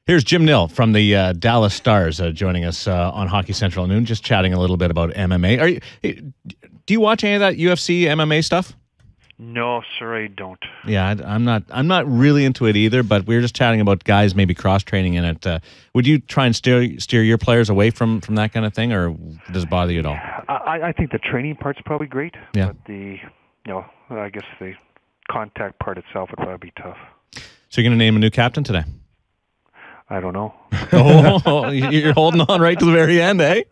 Here's Jim Nill from the Dallas Stars joining us on Hockey Central at noon, just chatting a little bit about MMA. Do you watch any of that UFC MMA stuff? No, sir, I don't. Yeah, I'm not really into it either. But we were just chatting about guys maybe cross training in it. Would you try and steer your players away from that kind of thing, or does it bother you at all? I think the training part's probably great. Yeah. But I guess the contact part itself would probably be tough. So you're going to name a new captain today? I don't know. Oh, you're holding on right to the very end, eh?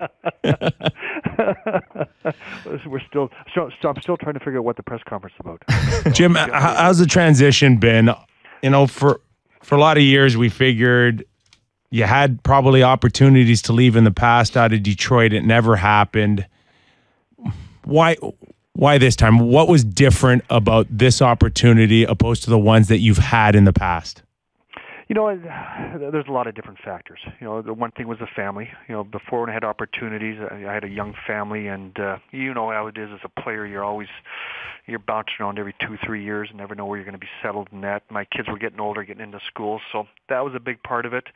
I'm still trying to figure out what the press conference is about. Jim, how's the transition been? For a lot of years, we figured you had probably opportunities to leave in the past out of Detroit. It never happened. Why this time? What was different about this opportunity opposed to the ones that you've had in the past? There's a lot of different factors. The one thing was the family. Before when I had opportunities, I had a young family, and you know how it is as a player. You're bouncing around every 2-3 years and never know where you're going to be settled in that. My kids were getting older, getting into school, so that was a big part of it.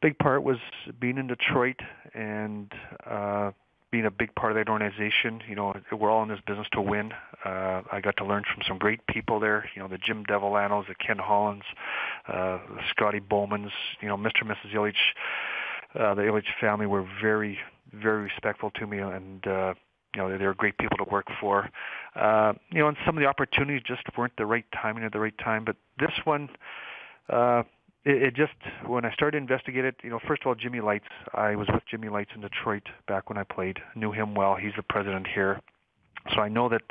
Big part was being in Detroit and being a big part of that organization. We're all in this business to win. I got to learn from some great people there. The Jim Devilanos, the Ken Hollands, the Scotty Bowmans, Mr. and Mrs. Illich. The Illich family were very, very respectful to me, and they were great people to work for. And some of the opportunities just weren't the right timing at the right time. But this one, it just, when I started to investigate it, first of all, Jimmy Lights. I was with Jimmy Lights in Detroit back when I played. Knew him well. He's the president here. So I know that,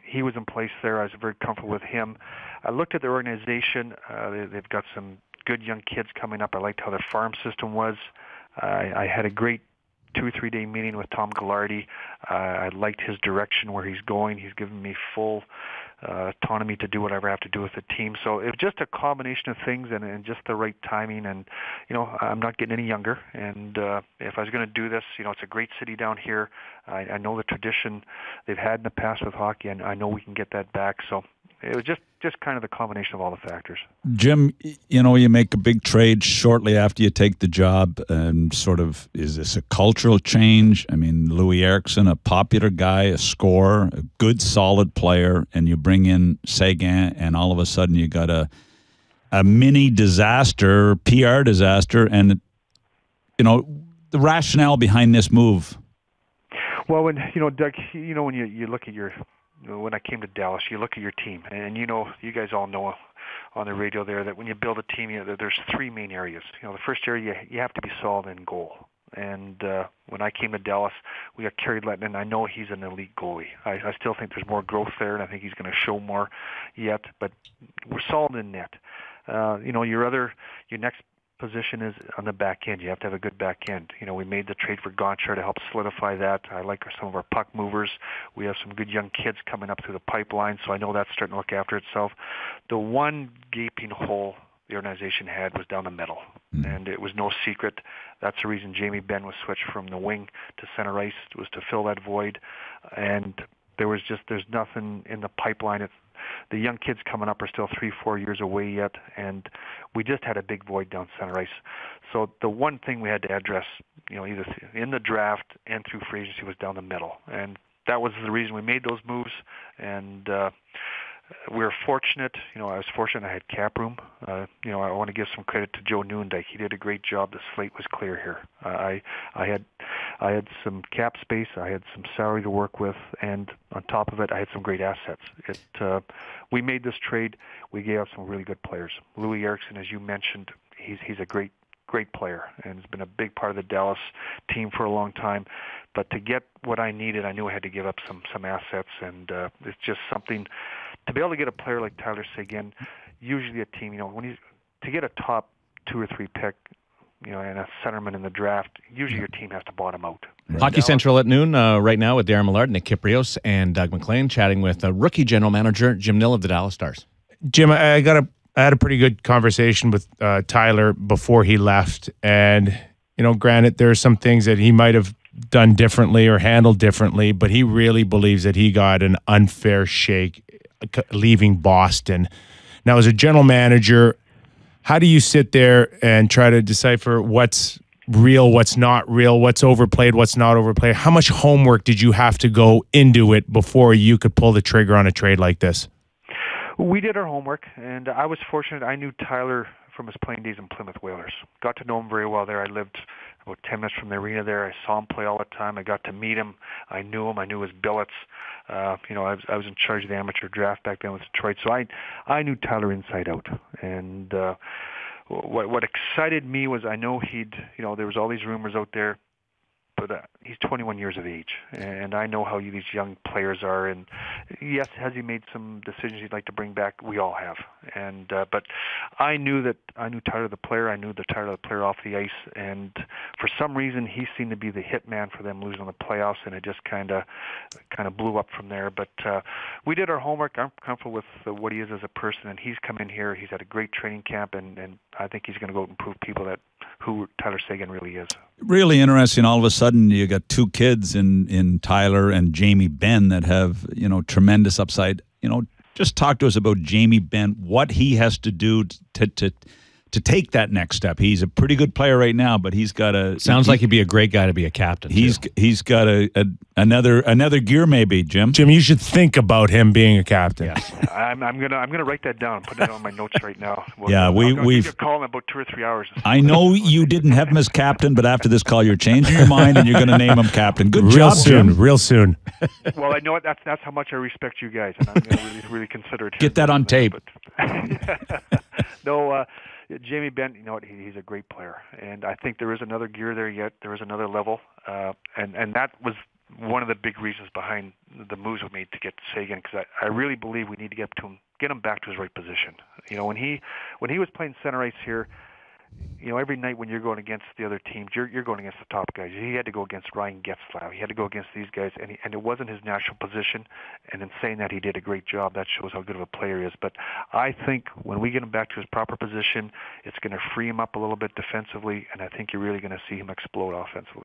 he was in place there. I was very comfortable with him. I looked at their organization. They've got some good young kids coming up. I liked how their farm system was. I had a great 2 or 3 day meeting with Tom Gallardi. I liked his direction, where he's going. He's given me full autonomy to do whatever I have to do with the team. So it was just a combination of things and just the right timing. And, I'm not getting any younger. And if I was going to do this, it's a great city down here. I know the tradition they've had in the past with hockey, and I know we can get that back. So it was just kind of the combination of all the factors. Jim, you make a big trade shortly after you take the job, and is this a cultural change? I mean, Louis Eriksson, a popular guy, a scorer, a good, solid player, and you bring in Seguin, and all of a sudden you got a mini disaster, PR disaster, and, the rationale behind this move. Well, Doug, when you look at when I came to Dallas, you look at your team, and you guys all know on the radio there that when you build a team, there's 3 main areas. The first area, you have to be solid in goal. And when I came to Dallas, we got Kerry Letton, and I know he's an elite goalie. I still think there's more growth there, and I think he's going to show more yet. But we're solid in net. Your next position is on the back end. You have to have a good back end. We made the trade for Gonchar to help solidify that. I like some of our puck movers. We have some good young kids coming up through the pipeline, so I know that's starting to look after itself. The one gaping hole the organization had was down the middle, and it was no secret. That's the reason Jamie Benn was switched from the wing to center ice, was to fill that void, and there's nothing in the pipeline. The young kids coming up are still 3-4 years away yet, and we just had a big void down center ice. So the one thing we had to address, either in the draft and through free agency, was down the middle, and that was the reason we made those moves. And we were fortunate. I was fortunate I had cap room. I want to give some credit to Joe Newendike. He did a great job. The slate was clear here. I had some cap space. I had some salary to work with, and on top of it, I had some great assets. We made this trade. We gave up some really good players. Louis Eriksson, as you mentioned, he's a great player, and has been a big part of the Dallas team for a long time. But to get what I needed, I knew I had to give up some assets, and it's just something. To be able to get a player like Tyler Seguin, usually a team, to get a top 2 or 3 pick, and a centerman in the draft, usually your team has to bottom out. Hockey Central at noon right now with Darren Millard, Nick Kypreos, and Doug MacLean chatting with rookie general manager Jim Nill of the Dallas Stars. Jim, I had a pretty good conversation with Tyler before he left, and granted, there are some things that he might have done differently or handled differently, but he really believes that he got an unfair shake leaving Boston. Now, as a general manager, How do you sit there and try to decipher what's real, what's not real, what's overplayed, what's not overplayed? How much homework did you have to go into it before you could pull the trigger on a trade like this? We did our homework, and I was fortunate. I knew Tyler from his playing days in Plymouth Whalers. Got to know him very well there. I lived about 10 minutes from the arena there. I saw him play all the time. I got to meet him. I knew him. I knew his billets. I was in charge of the amateur draft back then with Detroit, so I knew Tyler inside out. And what excited me was I know there was all these rumors out there, but he's 21 years of age, and I know how these young players are. And yes, has he made some decisions he'd like to bring back? We all have. And but I knew Tyler the player. I knew the Tyler the player off the ice, and for some reason he seemed to be the hit man for them losing the playoffs, and it just kind of blew up from there. But we did our homework. I'm comfortable with what he is as a person, and he's come in here. He's had a great training camp, and I think he's going to go out and prove people who Tyler Seguin really is. Really interesting. All of a sudden, you got two kids in Tyler and Jamie Benn that have tremendous upside. Just talk to us about Jamie Benn. What he has to do to take that next step. He's a pretty good player right now, but he's got a sounds like he'd be a great guy to be a captain. He's got another gear maybe, Jim. Jim, you should think about him being a captain. Yes, I'm gonna write that down and put it on my notes right now. We've give you a call in about 2 or 3 hours. I know you didn't have him as captain, but after this call, you're changing your mind and you're going to name him captain. Good job, Jim. Real soon. Well, I know that's how much I respect you guys, and I'm going to really consider it. Get that on tape. No. Jamie Benn, he's a great player, and I think there is another gear there yet. There is another level, and that was one of the big reasons behind the moves we made to get Seguin, because I really believe we need to get him back to his right position. When he was playing center ice here, every night when you're going against the other teams, you're going against the top guys. He had to go against Ryan Getzlaf. He had to go against these guys, and it wasn't his natural position. And in saying that, he did a great job. That shows how good of a player he is. But I think when we get him back to his proper position, it's going to free him up a little bit defensively, and I think you're really going to see him explode offensively.